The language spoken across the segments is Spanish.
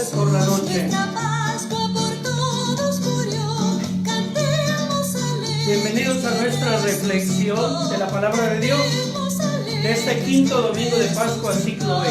felices por la noche. Bienvenidos a nuestra reflexión de la palabra de Dios de este quinto domingo de Pascua, ciclo B.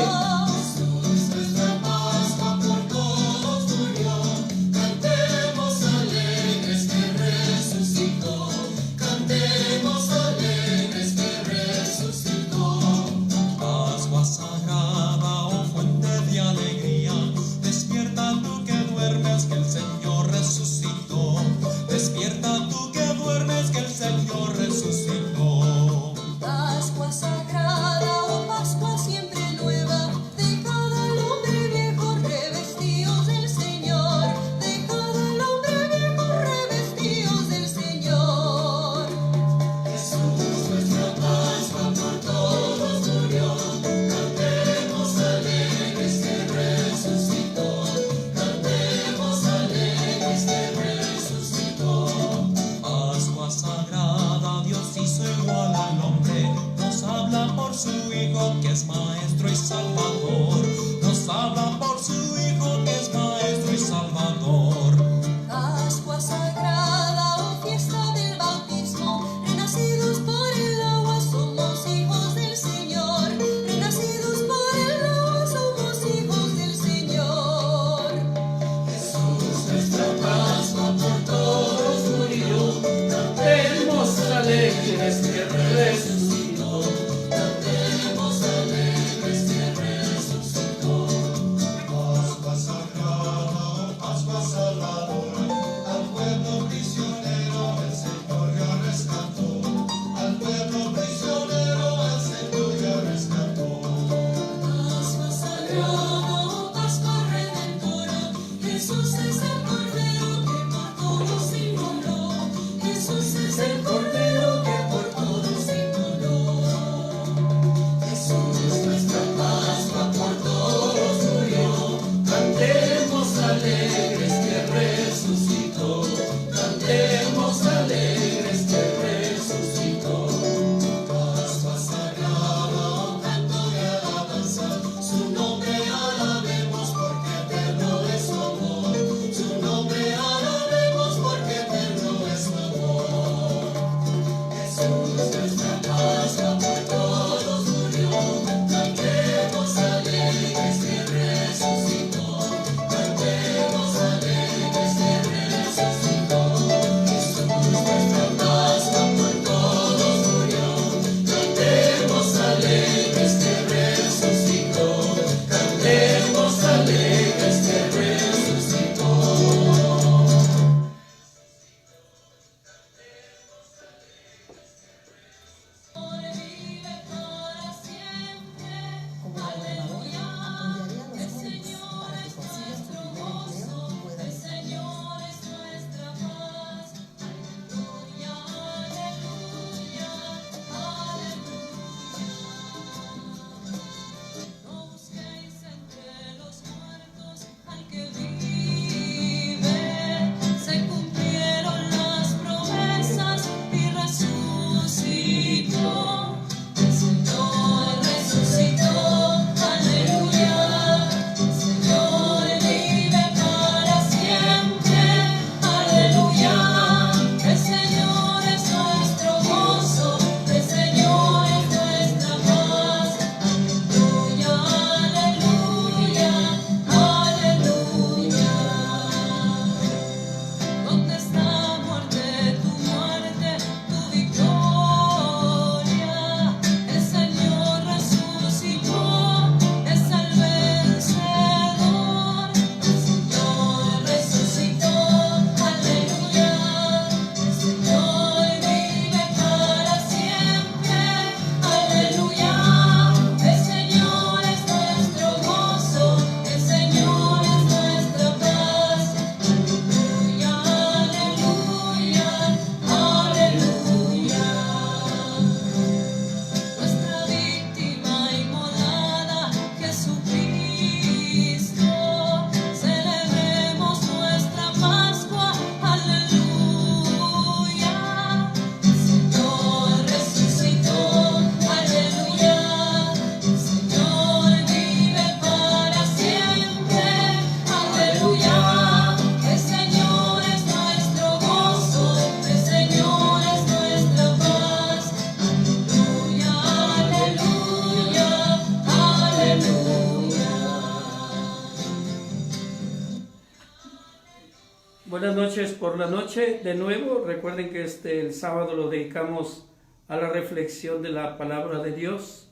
Buenas noches por la noche. De nuevo, recuerden que el sábado lo dedicamos a la reflexión de la palabra de Dios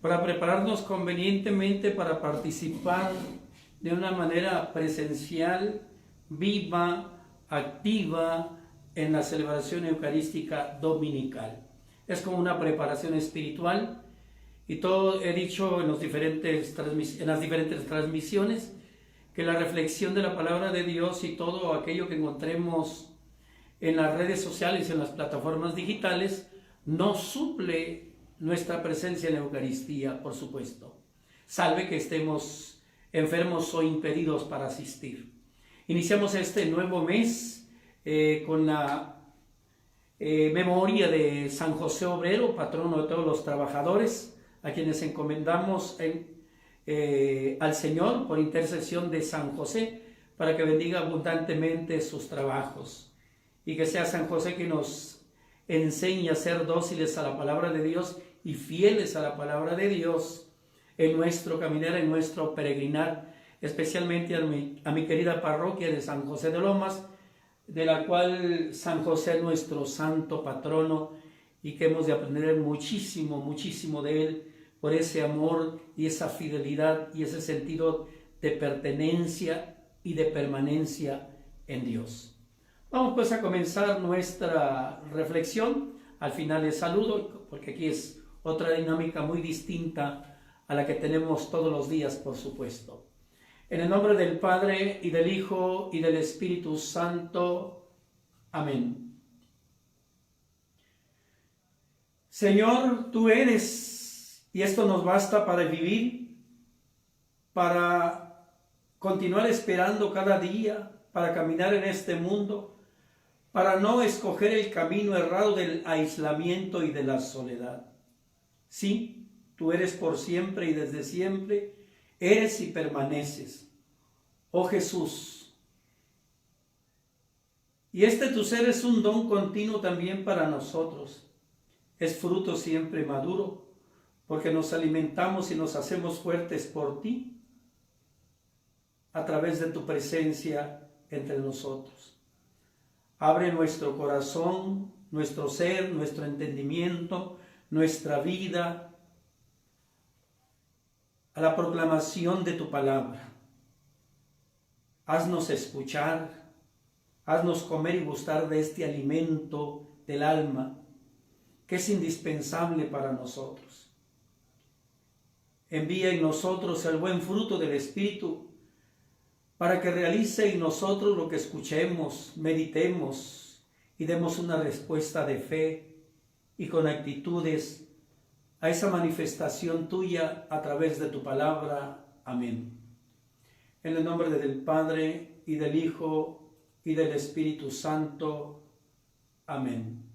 para prepararnos convenientemente para participar de una manera presencial, viva, activa en la celebración eucarística dominical. Es como una preparación espiritual y todo he dicho en las diferentes transmisiones que la reflexión de la palabra de Dios y todo aquello que encontremos en las redes sociales, en las plataformas digitales, no suple nuestra presencia en la Eucaristía, por supuesto, salve que estemos enfermos o impedidos para asistir. Iniciamos este nuevo mes con la memoria de San José Obrero, patrono de todos los trabajadores, a quienes encomendamos al Señor por intercesión de San José, para que bendiga abundantemente sus trabajos y que sea San José que nos enseñe a ser dóciles a la palabra de Dios y fieles a la palabra de Dios en nuestro caminar, en nuestro peregrinar, especialmente a mi querida parroquia de San José de Lomas, de la cual San José es nuestro santo patrono y que hemos de aprender muchísimo, muchísimo de él, por ese amor y esa fidelidad y ese sentido de pertenencia y de permanencia en Dios. Vamos pues a comenzar nuestra reflexión. Al final les saludo, porque aquí es otra dinámica muy distinta a la que tenemos todos los días, por supuesto. En el nombre del Padre, y del Hijo, y del Espíritu Santo. Amén. Señor, tú eres, y esto nos basta para vivir, para continuar esperando cada día, para caminar en este mundo, para no escoger el camino errado del aislamiento y de la soledad. Sí, tú eres por siempre y desde siempre, eres y permaneces, oh Jesús. Y tu ser es un don continuo también para nosotros. Es fruto siempre maduro, porque nos alimentamos y nos hacemos fuertes por ti, a través de tu presencia entre nosotros. Abre nuestro corazón, nuestro ser, nuestro entendimiento, nuestra vida, a la proclamación de tu palabra. Haznos escuchar, haznos comer y gustar de este alimento del alma, que es indispensable para nosotros. Envía en nosotros el buen fruto del Espíritu, para que realice en nosotros lo que escuchemos, meditemos y demos una respuesta de fe y con actitudes a esa manifestación tuya a través de tu palabra. Amén. En el nombre del Padre, y del Hijo, y del Espíritu Santo. Amén.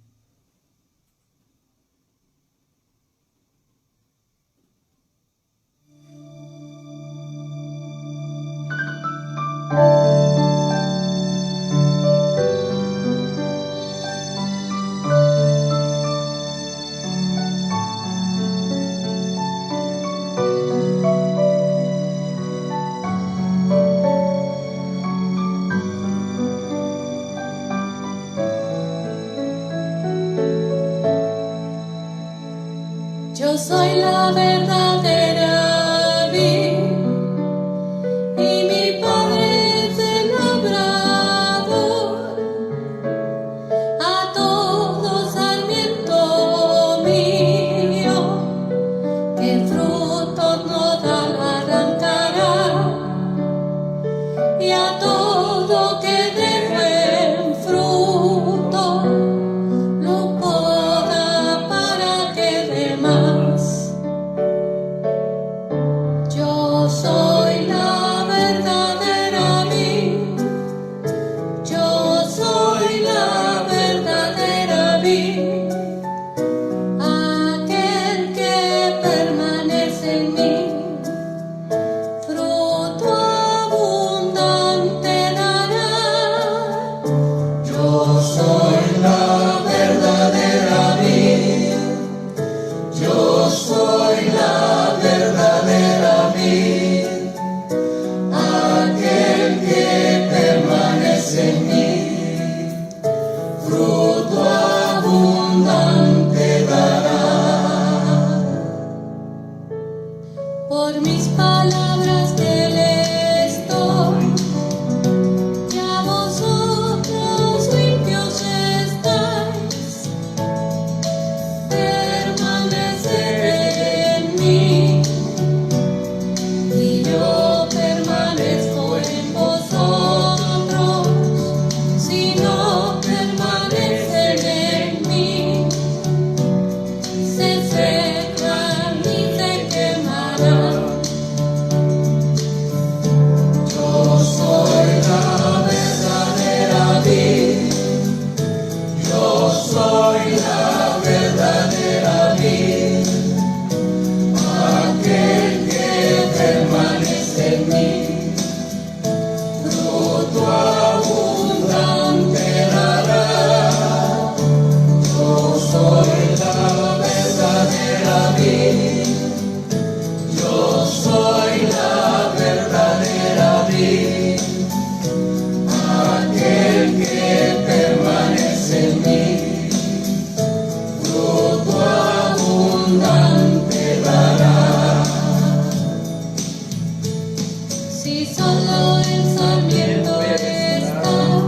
si solo el sarmiento está,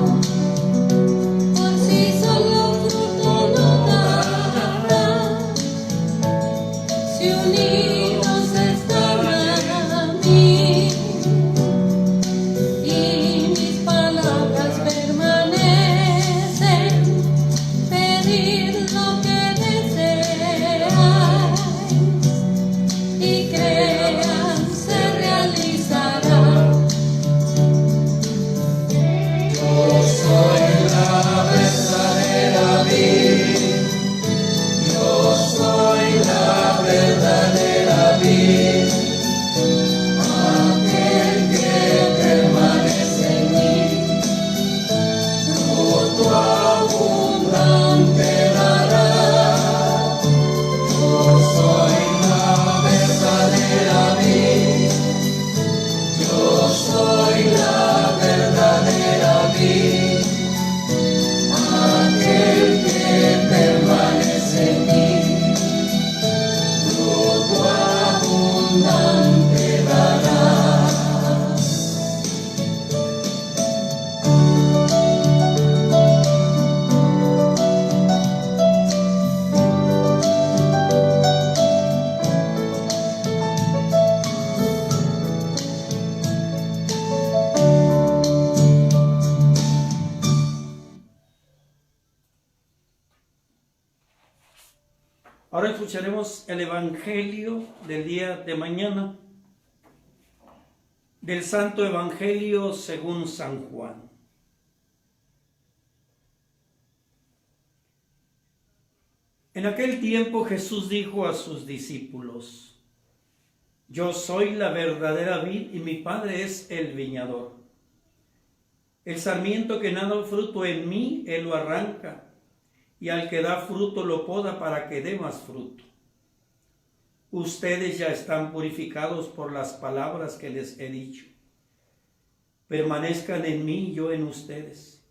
por si solo fruto no dará, si unidos están a mí y mis palabras permanecen, pedid lo que deseáis y crean se realizará. Yo soy la verdadera vid, yo soy la verdadera vid, aquel que permanece en mí, fruto abundante dará. Yo soy la verdadera vid, yo soy la verdadera vid, aquel que permanece en mí, fruto abundante dará. Ahora escucharemos el Evangelio del día de mañana, del Santo Evangelio según San Juan. En aquel tiempo Jesús dijo a sus discípulos: Yo soy la verdadera vid y mi Padre es el viñador. El sarmiento que no da fruto en mí, él lo arranca, y al que da fruto lo poda para que dé más fruto. Ustedes ya están purificados por las palabras que les he dicho. Permanezcan en mí y yo en ustedes.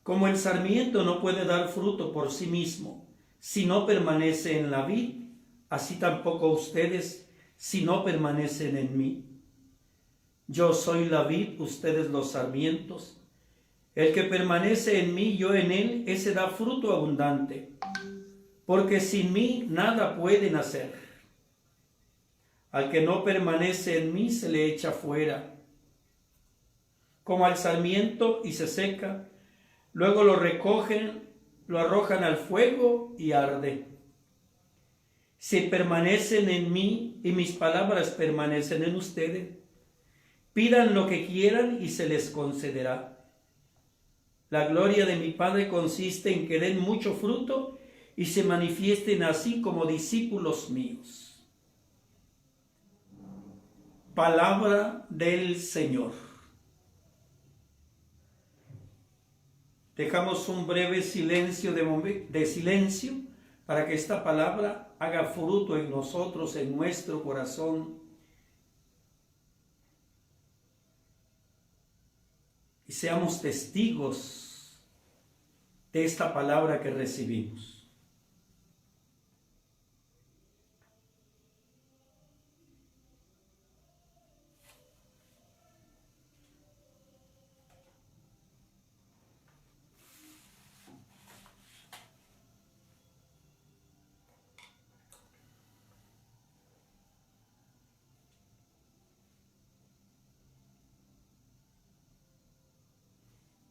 Como el sarmiento no puede dar fruto por sí mismo si no permanece en la vid, así tampoco ustedes si no permanecen en mí. Yo soy la vid, ustedes los sarmientos. El que permanece en mí, yo en él, ese da fruto abundante, porque sin mí nada pueden hacer. Al que no permanece en mí se le echa fuera, como al sarmiento, y se seca. Luego lo recogen, lo arrojan al fuego y arde. Si permanecen en mí y mis palabras permanecen en ustedes, pidan lo que quieran y se les concederá. La gloria de mi Padre consiste en que den mucho fruto y se manifiesten así como discípulos míos. Palabra del Señor. Dejamos un breve silencio de silencio para que esta palabra haga fruto en nosotros, en nuestro corazón, y seamos testigos de esta palabra que recibimos.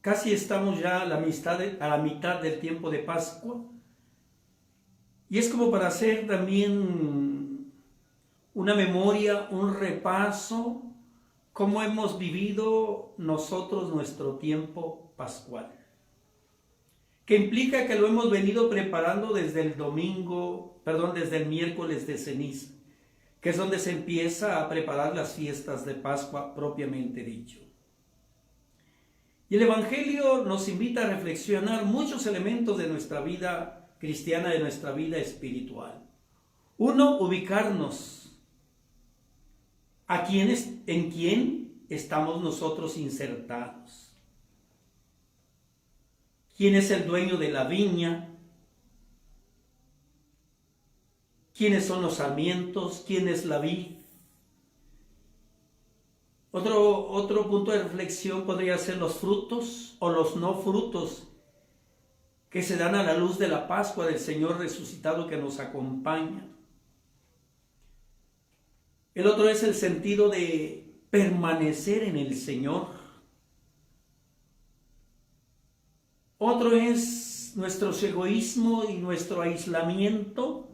Casi estamos ya a la mitad del tiempo de Pascua, y es como para hacer también una memoria, un repaso, cómo hemos vivido nosotros nuestro tiempo pascual, que implica que lo hemos venido preparando desde desde el miércoles de ceniza, que es donde se empieza a preparar las fiestas de Pascua propiamente dicho. Y el Evangelio nos invita a reflexionar muchos elementos de nuestra vida cristiana, de nuestra vida espiritual. Uno, ubicarnos. ¿En quién estamos nosotros insertados? ¿Quién es el dueño de la viña? ¿Quiénes son los sarmientos? ¿Quién es la vid? Otro punto de reflexión podría ser los frutos o los no frutos que se dan a la luz de la Pascua del Señor resucitado que nos acompaña. El otro es el sentido de permanecer en el Señor. Otro es nuestro egoísmo y nuestro aislamiento,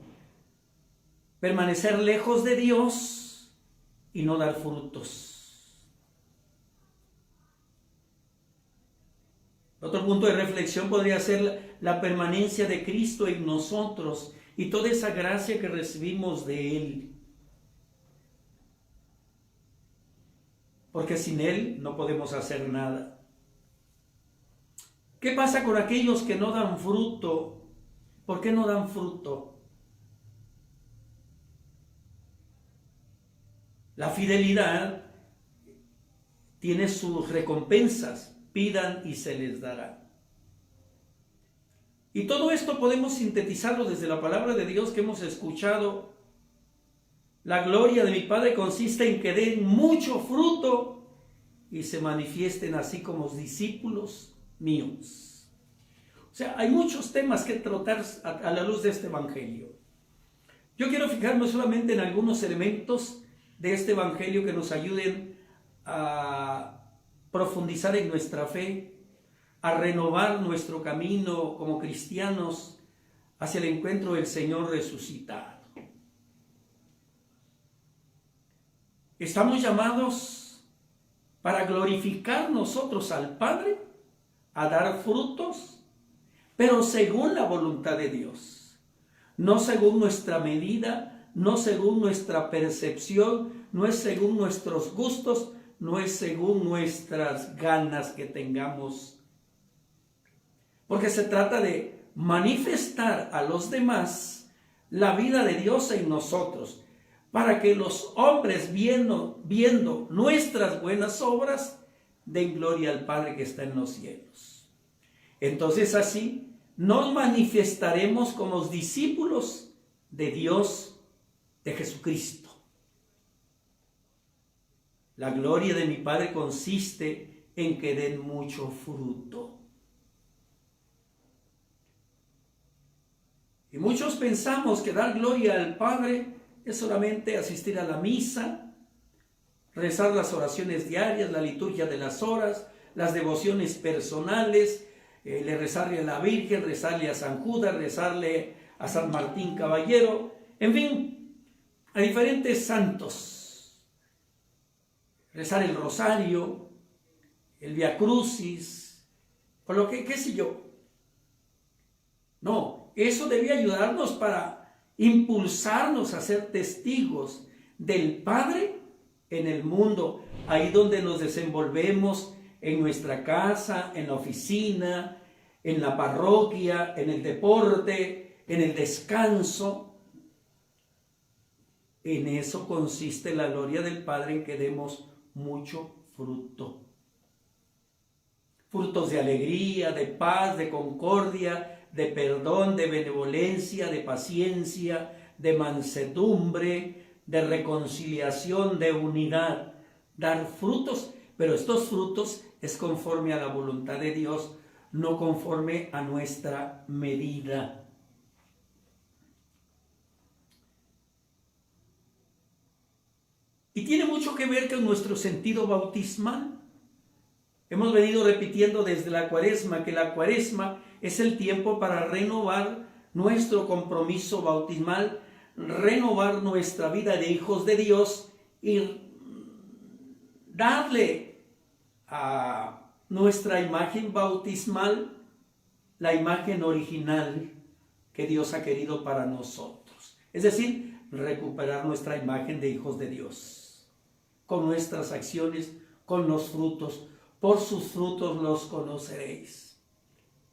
permanecer lejos de Dios y no dar frutos. Otro punto de reflexión podría ser la permanencia de Cristo en nosotros y toda esa gracia que recibimos de Él. Porque sin Él no podemos hacer nada. ¿Qué pasa con aquellos que no dan fruto? ¿Por qué no dan fruto? La fidelidad tiene sus recompensas. Pidan y se les dará. Y todo esto podemos sintetizarlo desde la palabra de Dios que hemos escuchado. La gloria de mi Padre consiste en que den mucho fruto y se manifiesten así como discípulos míos. O sea, hay muchos temas que tratar a la luz de este evangelio. Yo quiero fijarme solamente en algunos elementos de este evangelio que nos ayuden a profundizar en nuestra fe, a renovar nuestro camino como cristianos hacia el encuentro del Señor resucitado. Estamos llamados para glorificar nosotros al Padre, a dar frutos, pero según la voluntad de Dios, no según nuestra medida, no según nuestra percepción, no es según nuestros gustos, no es según nuestras ganas que tengamos, porque se trata de manifestar a los demás la vida de Dios en nosotros, para que los hombres viendo nuestras buenas obras, den gloria al Padre que está en los cielos. Entonces así nos manifestaremos como discípulos de Dios, de Jesucristo. La gloria de mi Padre consiste en que den mucho fruto. Y muchos pensamos que dar gloria al Padre es solamente asistir a la misa, rezar las oraciones diarias, la liturgia de las horas, las devociones personales, rezarle a la Virgen, rezarle a San Judas, rezarle a San Martín Caballero, en fin, a diferentes santos. Rezar el rosario, el Via Crucis, o lo que, qué sé yo. No, eso debe ayudarnos para impulsarnos a ser testigos del Padre en el mundo, ahí donde nos desenvolvemos, en nuestra casa, en la oficina, en la parroquia, en el deporte, en el descanso. En eso consiste la gloria del Padre, en que demos mucho fruto. Frutos de alegría, de paz, de concordia, de perdón, de benevolencia, de paciencia, de mansedumbre, de reconciliación, de unidad. Dar frutos, pero estos frutos es conforme a la voluntad de Dios, no conforme a nuestra medida. Y tiene mucho que ver con nuestro sentido bautismal. Hemos venido repitiendo desde la Cuaresma que la Cuaresma es el tiempo para renovar nuestro compromiso bautismal, renovar nuestra vida de hijos de Dios y darle a nuestra imagen bautismal la imagen original que Dios ha querido para nosotros. Es decir, recuperar nuestra imagen de hijos de Dios. Con nuestras acciones, con los frutos. Por sus frutos los conoceréis.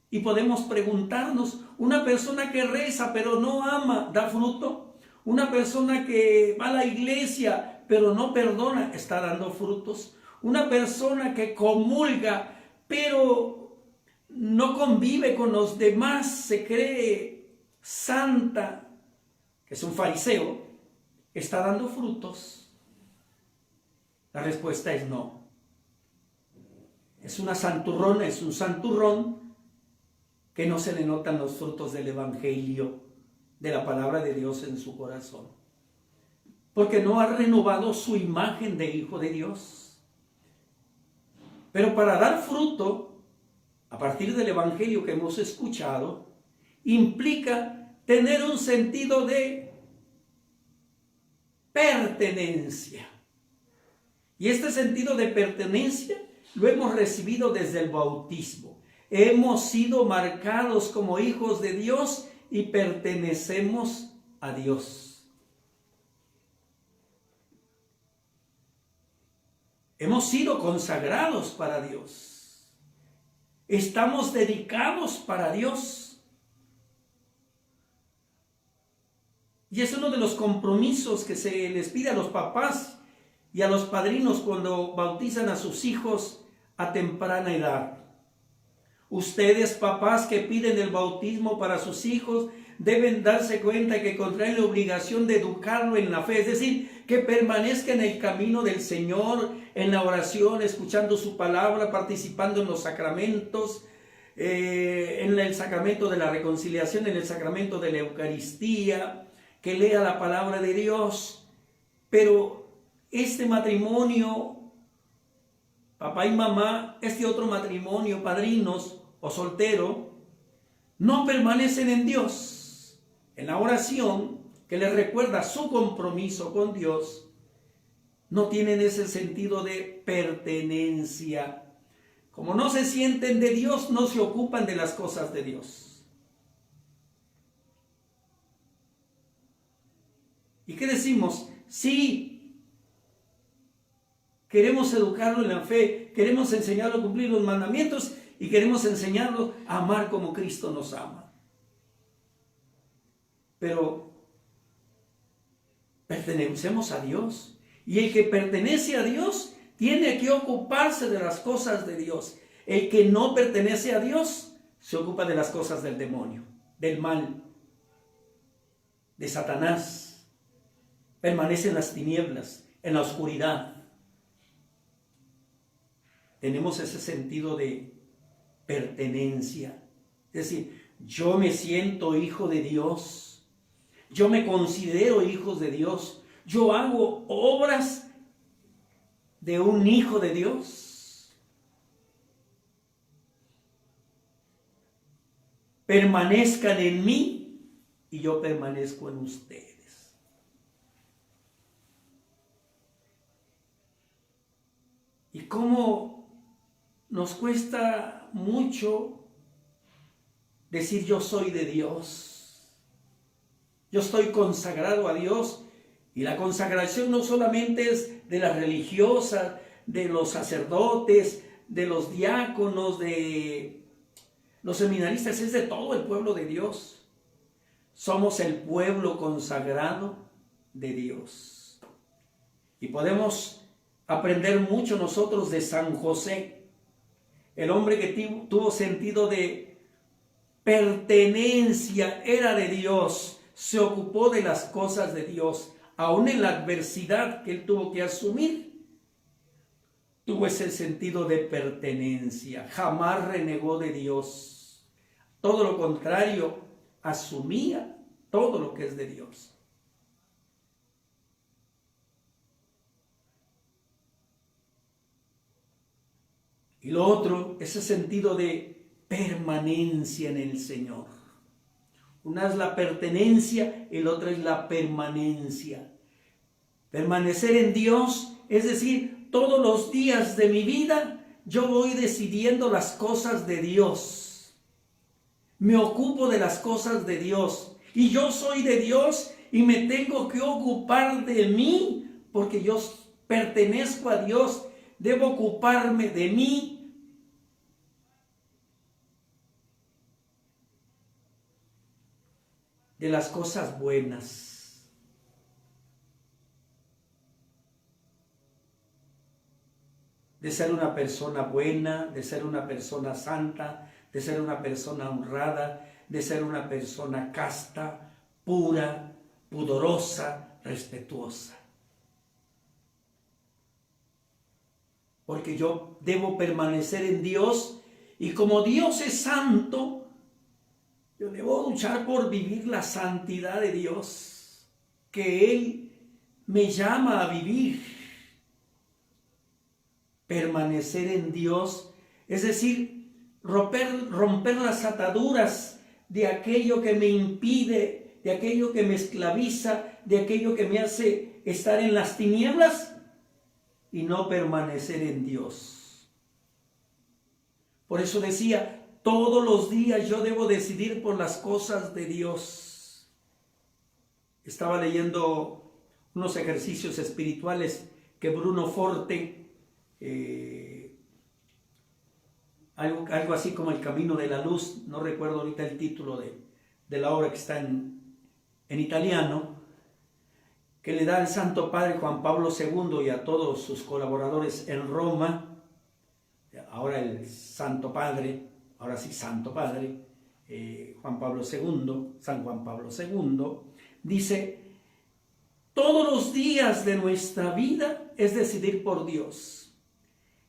Y podemos preguntarnos, una persona que reza pero no ama, ¿da fruto? Una persona que va a la iglesia pero no perdona, ¿está dando frutos? Una persona que comulga pero no convive con los demás, se cree santa, que es un fariseo, ¿está dando frutos? La respuesta es no. Es una santurrona, es un santurrón que no se le notan los frutos del evangelio, de la palabra de Dios en su corazón. Porque no ha renovado su imagen de hijo de Dios. Pero para dar fruto, a partir del evangelio que hemos escuchado, implica tener un sentido de pertenencia. Y este sentido de pertenencia lo hemos recibido desde el bautismo. Hemos sido marcados como hijos de Dios y pertenecemos a Dios. Hemos sido consagrados para Dios. Estamos dedicados para Dios. Y es uno de los compromisos que se les pide a los papás y a los padrinos cuando bautizan a sus hijos a temprana edad. Ustedes, papás que piden el bautismo para sus hijos, deben darse cuenta que contraen la obligación de educarlo en la fe, es decir, que permanezca en el camino del Señor, en la oración, escuchando su palabra, participando en los sacramentos, en el sacramento de la reconciliación, en el sacramento de la Eucaristía, que lea la palabra de Dios. Pero este matrimonio, papá y mamá, este otro matrimonio, padrinos o soltero, no permanecen en Dios. En la oración que les recuerda su compromiso con Dios, no tienen ese sentido de pertenencia. Como no se sienten de Dios, no se ocupan de las cosas de Dios. ¿Y qué decimos? Sí, queremos educarlo en la fe, queremos enseñarlo a cumplir los mandamientos y queremos enseñarlo a amar como Cristo nos ama. Pero pertenecemos a Dios, y el que pertenece a Dios tiene que ocuparse de las cosas de Dios. El que no pertenece a Dios se ocupa de las cosas del demonio, del mal, de Satanás. Permanece en las tinieblas, en la oscuridad. Tenemos ese sentido de pertenencia. Es decir, yo me siento hijo de Dios. Yo me considero hijo de Dios. Yo hago obras de un hijo de Dios. Permanezcan en mí y yo permanezco en ustedes. Y cómo nos cuesta mucho decir yo soy de Dios. Yo estoy consagrado a Dios. Y la consagración no solamente es de las religiosas, de los sacerdotes, de los diáconos, de los seminaristas, es de todo el pueblo de Dios. Somos el pueblo consagrado de Dios. Y podemos aprender mucho nosotros de San José, el hombre que tuvo sentido de pertenencia, era de Dios, se ocupó de las cosas de Dios. Aún en la adversidad que él tuvo que asumir, tuvo ese sentido de pertenencia. Jamás renegó de Dios. Todo lo contrario, asumía todo lo que es de Dios. Y lo otro, ese sentido de permanencia en el Señor. Una es la pertenencia y la otra es la permanencia. Permanecer en Dios, es decir, todos los días de mi vida yo voy decidiendo las cosas de Dios. Me ocupo de las cosas de Dios. Y yo soy de Dios y me tengo que ocupar de mí porque yo pertenezco a Dios. Debo ocuparme de mí. De las cosas buenas. De ser una persona buena, de ser una persona santa, de ser una persona honrada, de ser una persona casta, pura, pudorosa, respetuosa. porque yo debo permanecer en Dios y como Dios es santo, yo debo luchar por vivir la santidad de Dios, que Él me llama a vivir. Permanecer en Dios, es decir, romper las ataduras de aquello que me impide, de aquello que me esclaviza, de aquello que me hace estar en las tinieblas y no permanecer en Dios. Por eso decía, todos los días yo debo decidir por las cosas de Dios. Estaba leyendo unos ejercicios espirituales que Bruno Forte, algo así como El Camino de la Luz, no recuerdo ahorita el título de la obra que está en italiano, que le da al Santo Padre Juan Pablo II y a todos sus colaboradores en Roma, ahora el Santo Padre, ahora sí Santo Padre, Juan Pablo II, San Juan Pablo II, dice, todos los días de nuestra vida es decidir por Dios.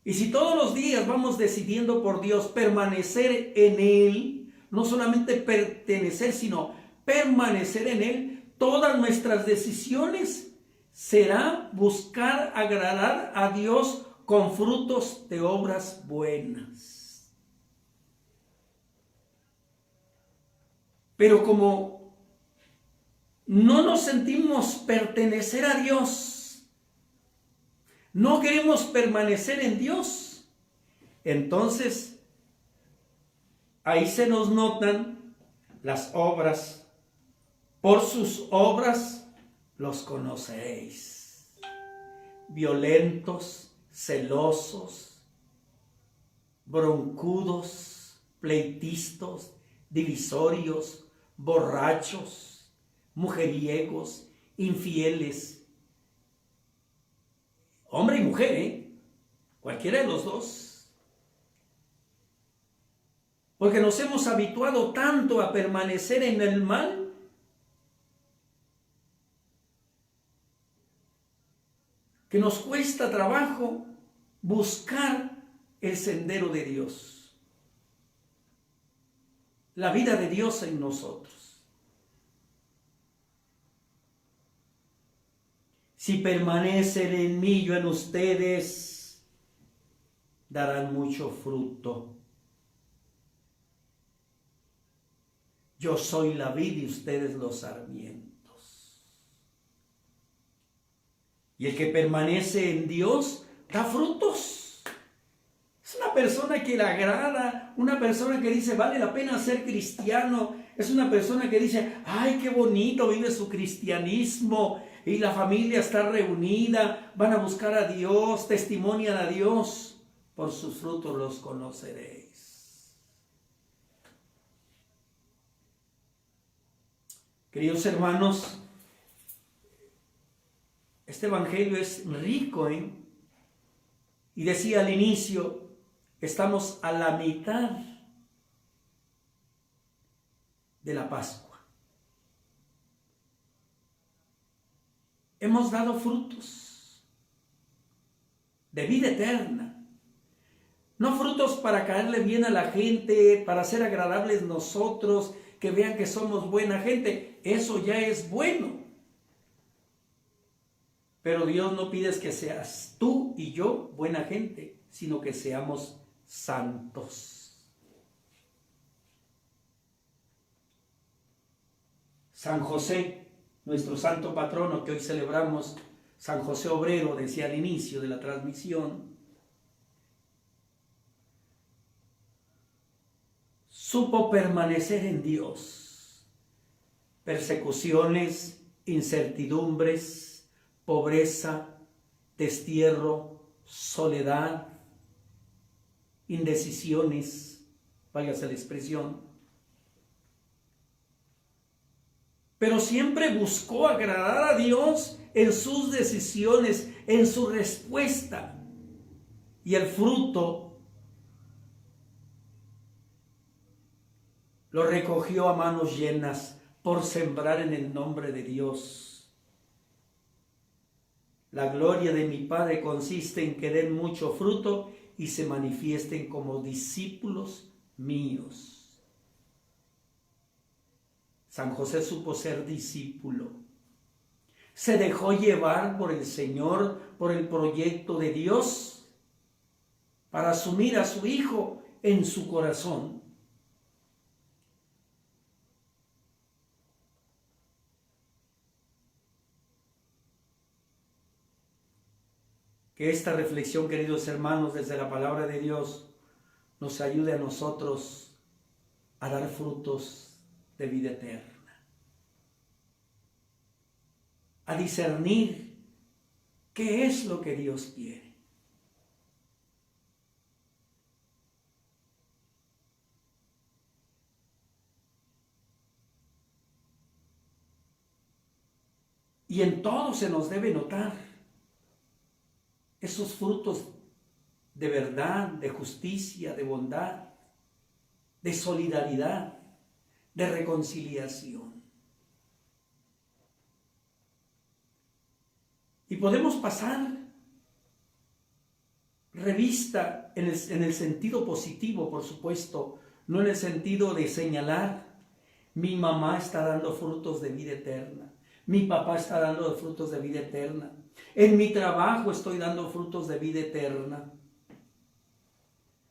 Y si todos los días vamos decidiendo por Dios permanecer en Él, no solamente pertenecer, sino permanecer en Él, todas nuestras decisiones será buscar agradar a Dios con frutos de obras buenas. Pero como no nos sentimos pertenecer a Dios, no queremos permanecer en Dios, entonces ahí se nos notan las obras. Por sus obras los conoceréis. Violentos, celosos, broncudos, pleitistas, divisorios, borrachos, mujeriegos, infieles. Hombre y mujer, cualquiera de los dos. Porque nos hemos habituado tanto a permanecer en el mal que nos cuesta trabajo buscar el sendero de Dios, la vida de Dios en nosotros. Si permanecen en mí, yo en ustedes, darán mucho fruto. Yo soy la vid y ustedes los sarmientos. Y el que permanece en Dios da frutos. Es una persona que le agrada, una persona que dice, vale la pena ser cristiano. Es una persona que dice, ay, qué bonito vive su cristianismo. Y la familia está reunida, van a buscar a Dios, testimonian a Dios. Por sus frutos los conoceréis. Queridos hermanos, este evangelio es rico, Y decía al inicio, estamos a la mitad de la Pascua. Hemos dado frutos de vida eterna. No frutos para caerle bien a la gente, para ser agradables nosotros, que vean que somos buena gente. Eso ya es bueno. Pero Dios no pide que seas tú y yo buena gente, sino que seamos santos. San José, nuestro santo patrono que hoy celebramos, San José Obrero, decía al inicio de la transmisión, supo permanecer en Dios. Persecuciones, incertidumbres, pobreza, destierro, soledad, indecisiones, váyase la expresión. Pero siempre buscó agradar a Dios en sus decisiones, en su respuesta. Y el fruto lo recogió a manos llenas por sembrar en el nombre de Dios La gloria de mi Padre consiste en que den mucho fruto y se manifiesten como discípulos míos. San José supo ser discípulo. Se dejó llevar por el Señor, por el proyecto de Dios, para asumir a su Hijo en su corazón. Que esta reflexión, queridos hermanos, desde la palabra de Dios, nos ayude a nosotros a dar frutos de vida eterna, a discernir qué es lo que Dios quiere. Y en todo se nos debe notar esos frutos de verdad, de justicia, de bondad, de solidaridad, de reconciliación. Y podemos pasar revista en el sentido positivo, por supuesto, no en el sentido de señalar, mi mamá está dando frutos de vida eterna, mi papá está dando frutos de vida eterna, en mi trabajo estoy dando frutos de vida eterna,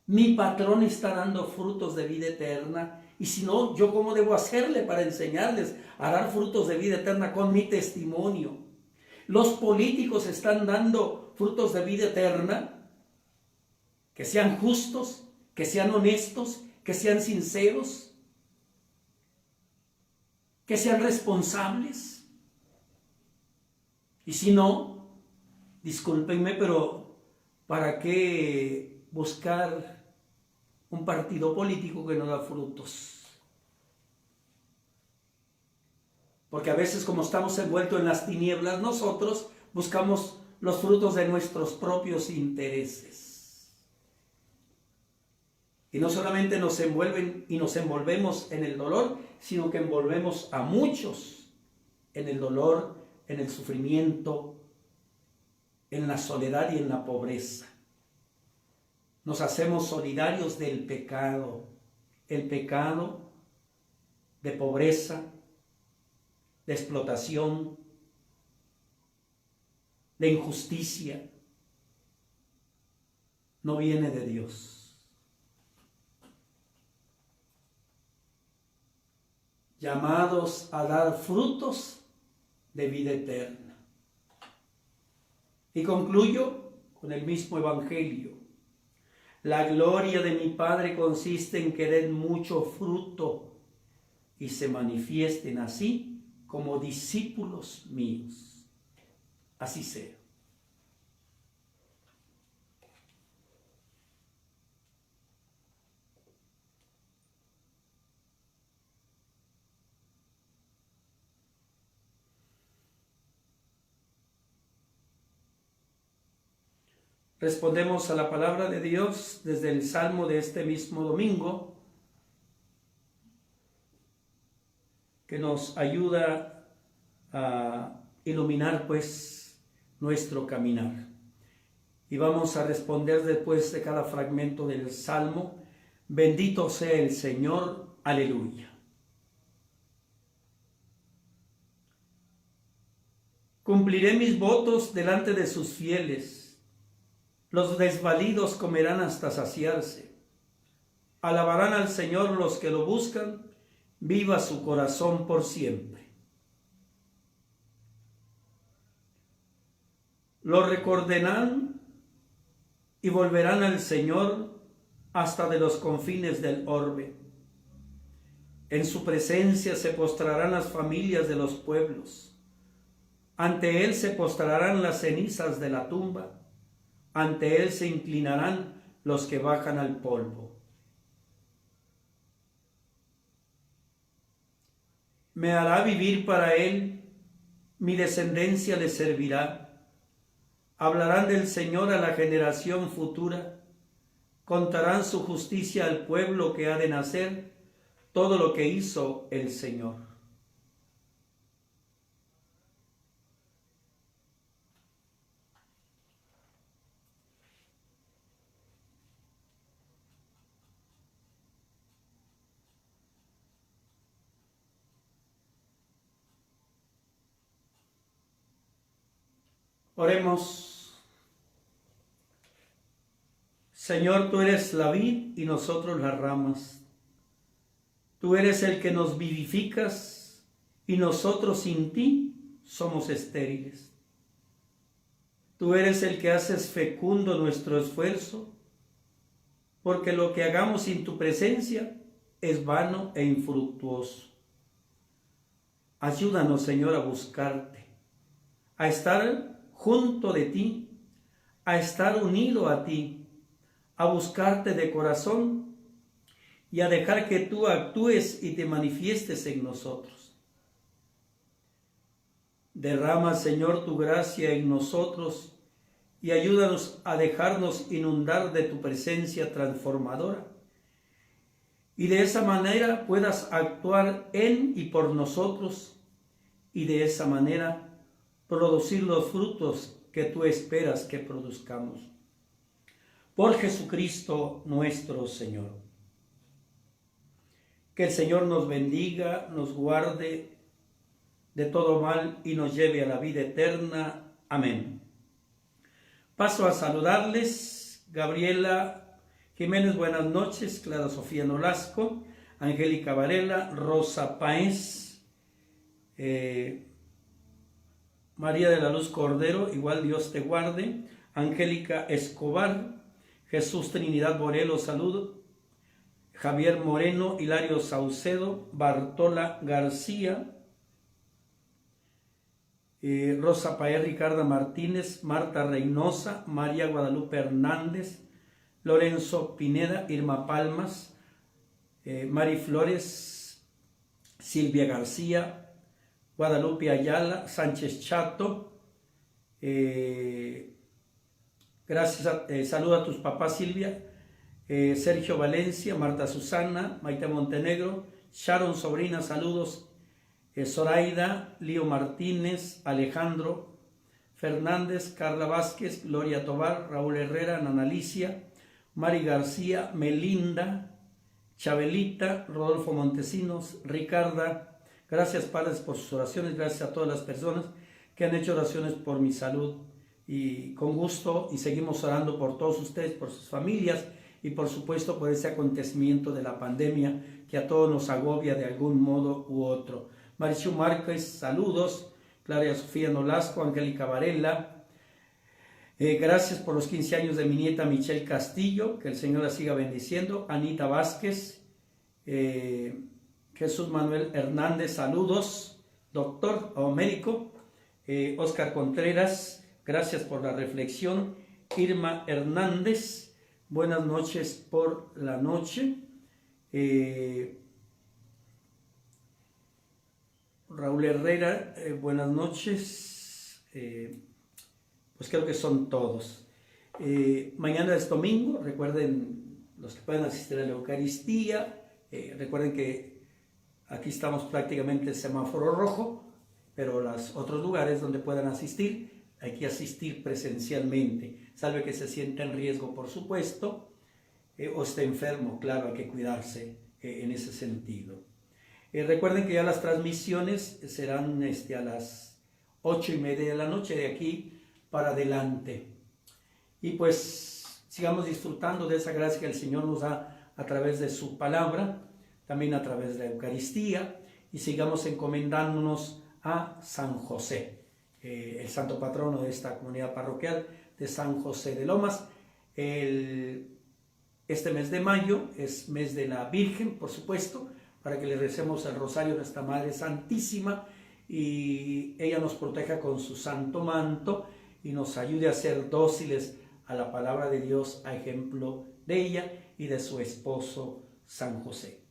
mi patrón está dando frutos de vida eterna, y si no, ¿yo cómo debo hacerle para enseñarles a dar frutos de vida eterna? Con mi testimonio. Los políticos están dando frutos de vida eterna, que sean justos, que sean honestos, que sean sinceros, que sean responsables. Y si no, discúlpenme, pero ¿para qué buscar un partido político que no da frutos? Porque a veces, como estamos envueltos en las tinieblas, nosotros buscamos los frutos de nuestros propios intereses. Y no solamente nos envuelven y nos envolvemos en el dolor, sino que envolvemos a muchos en el dolor, en el sufrimiento, en la soledad y en la pobreza. Nos hacemos solidarios del pecado, el pecado de pobreza, de explotación, de injusticia, no viene de Dios. Llamados a dar frutos de vida eterna. Y concluyo con el mismo Evangelio. La gloria de mi Padre consiste en que den mucho fruto y se manifiesten así como discípulos míos. Así sea. Respondemos a la palabra de Dios desde el Salmo de este mismo domingo, que nos ayuda a iluminar pues nuestro caminar. Y vamos a responder después de cada fragmento del Salmo: bendito sea el Señor, aleluya. Cumpliré mis votos delante de sus fieles. Los desvalidos comerán hasta saciarse. Alabarán al Señor los que lo buscan. Viva su corazón por siempre. Lo recordarán y volverán al Señor hasta de los confines del orbe. En su presencia se postrarán las familias de los pueblos. Ante Él se postrarán las cenizas de la tumba. Ante Él se inclinarán los que bajan al polvo. Me hará vivir para Él, mi descendencia le servirá. Hablarán del Señor a la generación futura, contarán su justicia al pueblo que ha de nacer, todo lo que hizo el Señor. Oremos. Señor, tú eres la vid y nosotros las ramas. Tú eres el que nos vivificas y nosotros sin ti somos estériles. Tú eres el que haces fecundo nuestro esfuerzo, porque lo que hagamos sin tu presencia es vano e infructuoso. Ayúdanos, Señor, a buscarte, a estar junto de ti, a estar unido a ti, a buscarte de corazón y a dejar que tú actúes y te manifiestes en nosotros. Derrama, Señor, tu gracia en nosotros y ayúdanos a dejarnos inundar de tu presencia transformadora. Y de esa manera puedas actuar en y por nosotros y de esa manera producir los frutos que tú esperas que produzcamos. Por Jesucristo nuestro Señor. Que el Señor nos bendiga, nos guarde de todo mal y nos lleve a la vida eterna. Amén. Paso a saludarles. Gabriela Jiménez, buenas noches. Clara Sofía Nolasco, Angélica Varela, Rosa Páez, María de la Luz Cordero, igual Dios te guarde. Angélica Escobar, Jesús Trinidad Borelo, saludo. Javier Moreno, Hilario Saucedo, Bartola García, Rosa Paez, Ricardo Martínez, Marta Reynosa, María Guadalupe Hernández, Lorenzo Pineda, Irma Palmas, Mari Flores, Silvia García, Guadalupe Ayala, Sánchez Chato. Gracias, saluda a tus papás, Silvia. Sergio Valencia, Marta Susana, Maite Montenegro, Sharon Sobrina, saludos. Zoraida, Lío Martínez, Alejandro Fernández, Carla Vázquez, Gloria Tobar, Raúl Herrera, Ana Alicia, Mari García, Melinda, Chabelita, Rodolfo Montesinos, Ricarda. Gracias, padres, por sus oraciones. Gracias a todas las personas que han hecho oraciones por mi salud. Y con gusto, y seguimos orando por todos ustedes, por sus familias y por supuesto por ese acontecimiento de la pandemia que a todos nos agobia de algún modo u otro. Marichu Márquez, saludos. Clara Sofía Nolasco, Angélica Varela. Gracias por los 15 años de mi nieta Michelle Castillo, que el Señor la siga bendiciendo. Anita Vázquez, Jesús Manuel Hernández, saludos. Doctor o médico. Oscar Contreras, gracias por la reflexión. Irma Hernández, buenas noches por la noche. Raúl Herrera, buenas noches. Pues creo que son todos. Mañana es domingo, recuerden los que pueden asistir a la Eucaristía. Recuerden que aquí estamos prácticamente en semáforo rojo, pero los otros lugares donde puedan asistir, hay que asistir presencialmente, salve que se sienta en riesgo, por supuesto, o esté enfermo, claro, hay que cuidarse en ese sentido. Recuerden que ya las transmisiones serán a las 8:30 de la noche, de aquí para adelante. Y pues sigamos disfrutando de esa gracia que el Señor nos da a través de su palabra, también a través de la Eucaristía, y sigamos encomendándonos a San José, el santo patrono de esta comunidad parroquial de San José de Lomas. Este mes de mayo es mes de la Virgen, por supuesto, para que le recemos el rosario a nuestra Madre Santísima y ella nos proteja con su santo manto y nos ayude a ser dóciles a la palabra de Dios, a ejemplo de ella y de su esposo San José.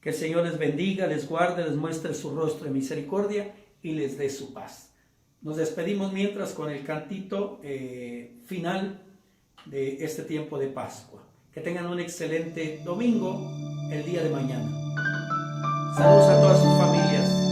Que el Señor les bendiga, les guarde, les muestre su rostro de misericordia y les dé su paz. Nos despedimos mientras con el cantito final de este tiempo de Pascua. Que tengan un excelente domingo el día de mañana. Saludos a todas sus familias.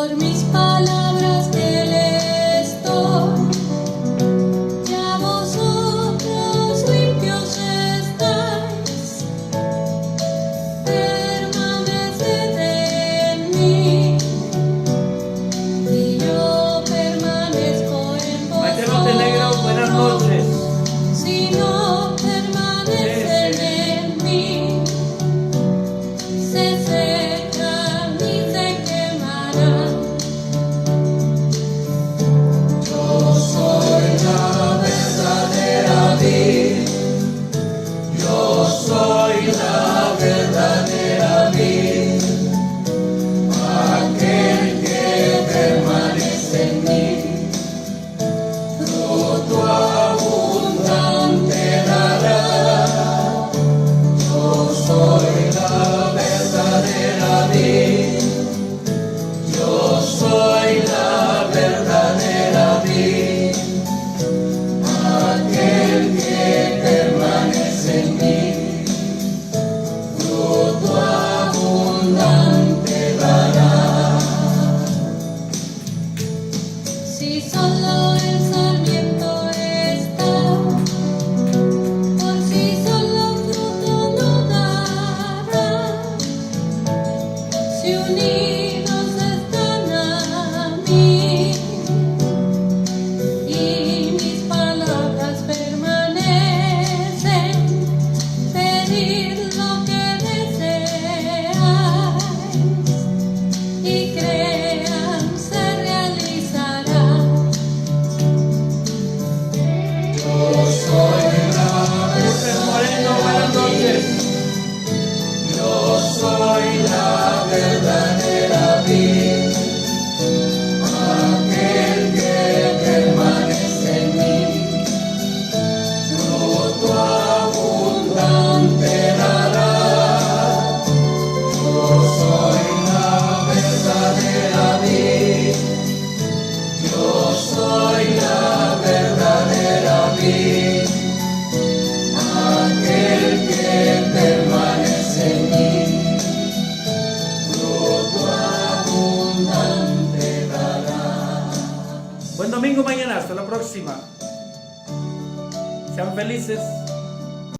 por mis palabras que les doy. Ya vosotros limpios estáis, permaneced en mí, y yo permanezco en Maite Montenegro, buenas vosotros. noches. Si no permanecen en mí, se secan y se quemarán. Yo soy la verdadera vid. Yo soy la verdadera vid. Aquel que permanece en mí, fruto abundante dará. Yo soy la verdadera vid. Yo soy la verdadera vid. Aquel que permanece en mí, fruto abundante dará. Si solo el sarmiento está, por sí solo fruto no dará. Si unidos están a mí, y mis palabras permanecen, pedid lo que deseáis, y crean se realizará. Yo soy la Luces Moreno, buenas noches. Yo soy la verdadera vid. Aquel que permanece en mí, fruto abundante dará. Yo soy la verdadera vid. Yo soy la verdadera vid. Aquel que permanece en mí, fruto abundante dará. Buen domingo mañana, hasta la próxima. Sean felices.